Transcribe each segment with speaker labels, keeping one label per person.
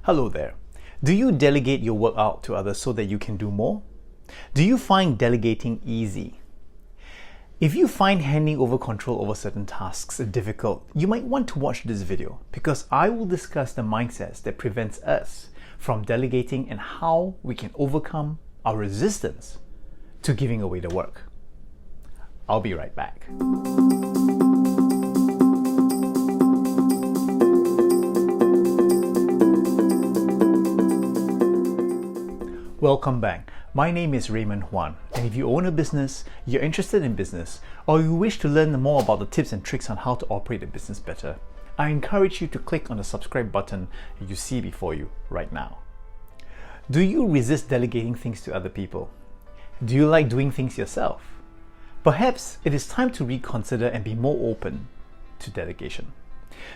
Speaker 1: Hello there. Do you delegate your work out to others so that you can do more? Do you find delegating easy? If you find handing over control over certain tasks difficult, you might want to watch this video because I will discuss the mindsets that prevents us from delegating and how we can overcome our resistance to giving away the work. I'll be right back. Welcome back. My name is Raymond Huan, and if you own a business, you're interested in business, or you wish to learn more about the tips and tricks on how to operate a business better, I encourage you to click on the subscribe button you see before you right now. Do you resist delegating things to other people? Do you like doing things yourself? Perhaps it is time to reconsider and be more open to delegation.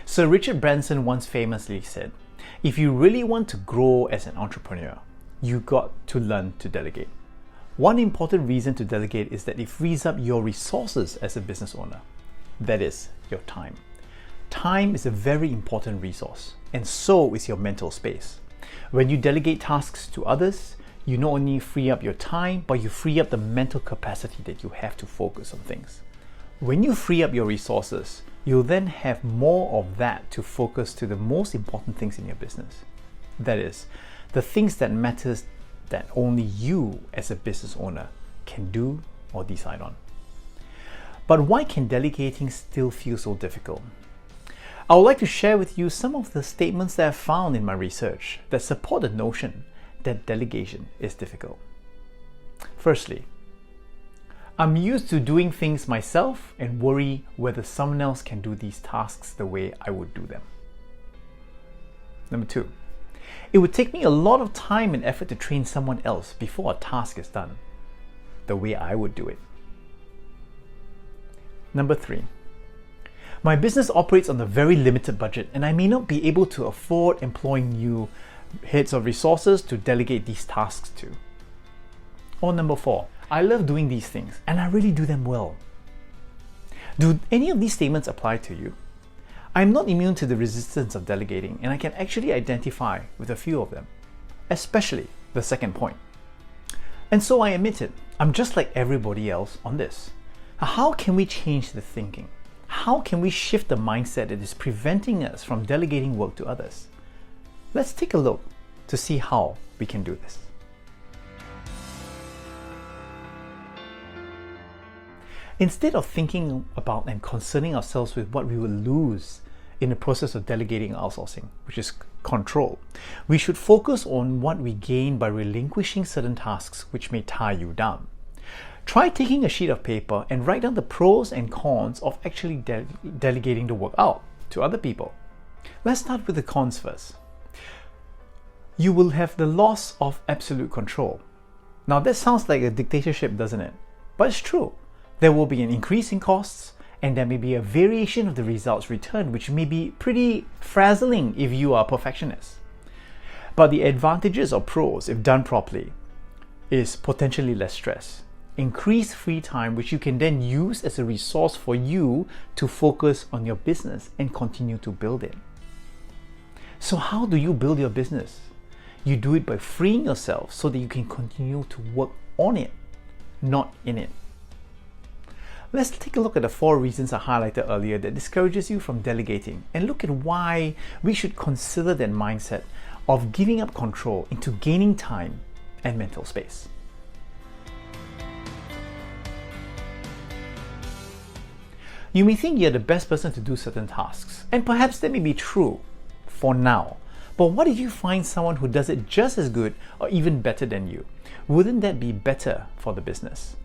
Speaker 1: Sir Richard Branson once famously said, "If you really want to grow as an entrepreneur, you got to learn to delegate." One important reason to delegate is that it frees up your resources as a business owner. That is, your time. Time is a very important resource, and so is your mental space. When you delegate tasks to others, you not only free up your time, but you free up the mental capacity that you have to focus on things. When you free up your resources, you'll then have more of that to focus to the most important things in your business. That is, the things that matters that only you as a business owner can do or decide on. But why can delegating still feel so difficult? I would like to share with you some of the statements that I've found in my research that support the notion that delegation is difficult. Firstly, I'm used to doing things myself and worry whether someone else can do these tasks the way I would do them. Number two, it would take me a lot of time and effort to train someone else before a task is done, the way I would do it. Number three, my business operates on a very limited budget and I may not be able to afford employing new heads of resources to delegate these tasks to. Or number four, I love doing these things and I really do them well. Do any of these statements apply to you? I'm not immune to the resistance of delegating, and I can actually identify with a few of them, especially the second point. And so I admit it, I'm just like everybody else on this. How can we change the thinking? How can we shift the mindset that is preventing us from delegating work to others? Let's take a look to see how we can do this. Instead of thinking about and concerning ourselves with what we will lose in the process of delegating outsourcing, which is control, we should focus on what we gain by relinquishing certain tasks which may tie you down. Try taking a sheet of paper and write down the pros and cons of actually delegating the work out to other people. Let's start with the cons first. You will have the loss of absolute control. Now that sounds like a dictatorship, doesn't it? But it's true. There will be an increase in costs, and there may be a variation of the results returned, which may be pretty frazzling if you are a perfectionist. But the advantages or pros, if done properly, is potentially less stress, increased free time, which you can then use as a resource for you to focus on your business and continue to build it. So how do you build your business? You do it by freeing yourself so that you can continue to work on it, not in it. Let's take a look at the 4 reasons I highlighted earlier that discourages you from delegating and look at why we should consider that mindset of giving up control into gaining time and mental space. You may think you're the best person to do certain tasks, and perhaps that may be true for now. But what if you find someone who does it just as good or even better than you? Wouldn't that be better for the business?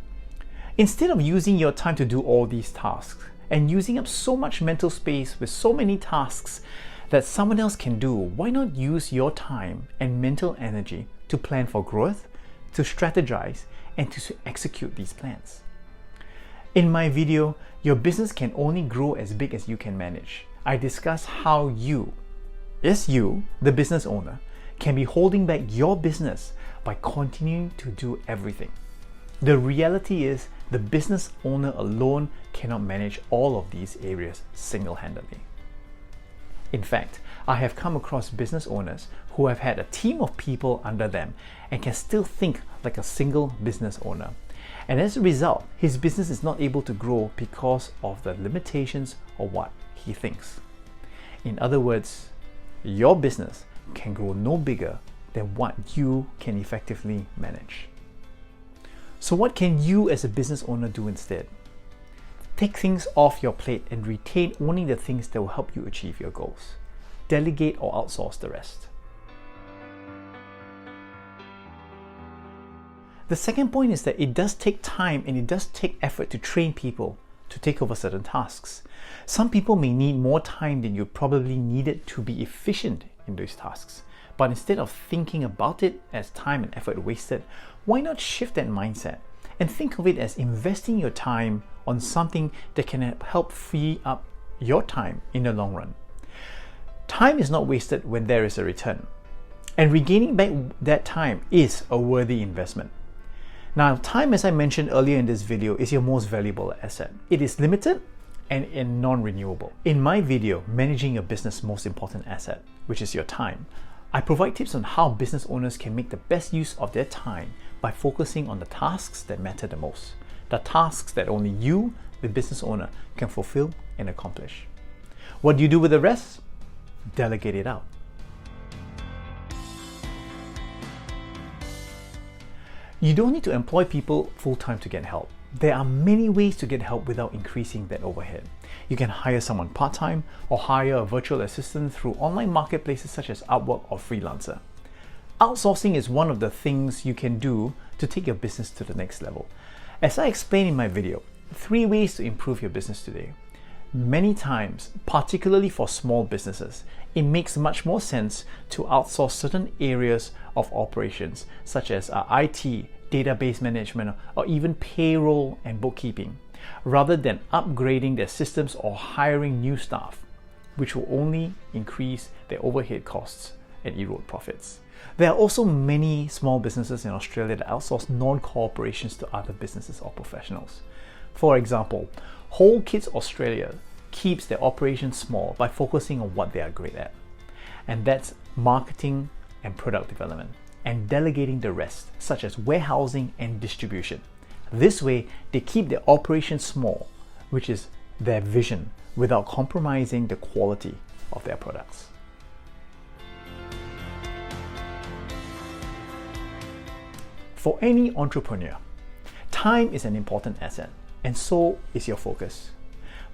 Speaker 1: Instead of using your time to do all these tasks and using up so much mental space with so many tasks that someone else can do, why not use your time and mental energy to plan for growth, to strategize, and to execute these plans? In my video, Your Business Can Only Grow as Big as You Can Manage, I discuss how you, the business owner, can be holding back your business by continuing to do everything. The reality is, the business owner alone cannot manage all of these areas single-handedly. In fact, I have come across business owners who have had a team of people under them and can still think like a single business owner. And as a result, his business is not able to grow because of the limitations of what he thinks. In other words, your business can grow no bigger than what you can effectively manage. So what can you as a business owner do instead? Take things off your plate and retain only the things that will help you achieve your goals. Delegate or outsource the rest. The second point is that it does take time and it does take effort to train people to take over certain tasks. Some people may need more time than you probably needed to be efficient in those tasks. But instead of thinking about it as time and effort wasted, why not shift that mindset and think of it as investing your time on something that can help free up your time in the long run. Time is not wasted when there is a return, and regaining back that time is a worthy investment. Now, time, as I mentioned earlier in this video, is your most valuable asset. It is limited and non-renewable. In my video, Managing Your Business' Most Important Asset, which is your time, I provide tips on how business owners can make the best use of their time by focusing on the tasks that matter the most, the tasks that only you, the business owner, can fulfill and accomplish. What do you do with the rest? Delegate it out. You don't need to employ people full-time to get help. There are many ways to get help without increasing that overhead. You can hire someone part-time or hire a virtual assistant through online marketplaces such as Upwork or Freelancer. Outsourcing is one of the things you can do to take your business to the next level. As I explained in my video, 3 ways to improve your business today. Many times, particularly for small businesses, it makes much more sense to outsource certain areas of operations such as IT, database management, or even payroll and bookkeeping, rather than upgrading their systems or hiring new staff, which will only increase their overhead costs and erode profits. There are also many small businesses in Australia that outsource non-core operations to other businesses or professionals. For example, Whole Kids Australia keeps their operations small by focusing on what they are great at, and that's marketing and product development, and delegating the rest, such as warehousing and distribution. This way, they keep their operations small, which is their vision, without compromising the quality of their products. For any entrepreneur, time is an important asset, and so is your focus.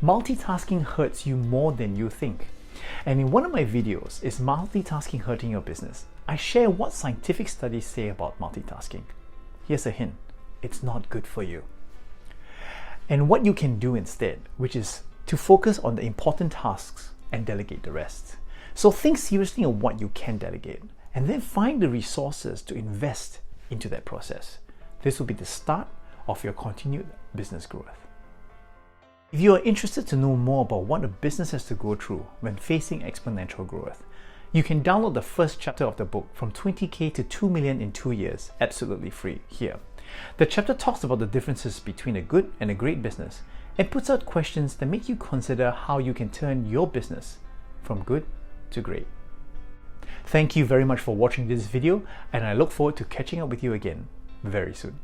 Speaker 1: Multitasking hurts you more than you think. And in one of my videos, Is Multitasking Hurting Your Business?, I share what scientific studies say about multitasking. Here's a hint: it's not good for you. And what you can do instead, which is to focus on the important tasks and delegate the rest. So think seriously on what you can delegate, and then find the resources to invest into that process. This will be the start of your continued business growth. If you are interested to know more about what a business has to go through when facing exponential growth, you can download the first chapter of the book, From 20K to 2 Million in 2 Years, absolutely free here. The chapter talks about the differences between a good and a great business and puts out questions that make you consider how you can turn your business from good to great. Thank you very much for watching this video, and I look forward to catching up with you again very soon.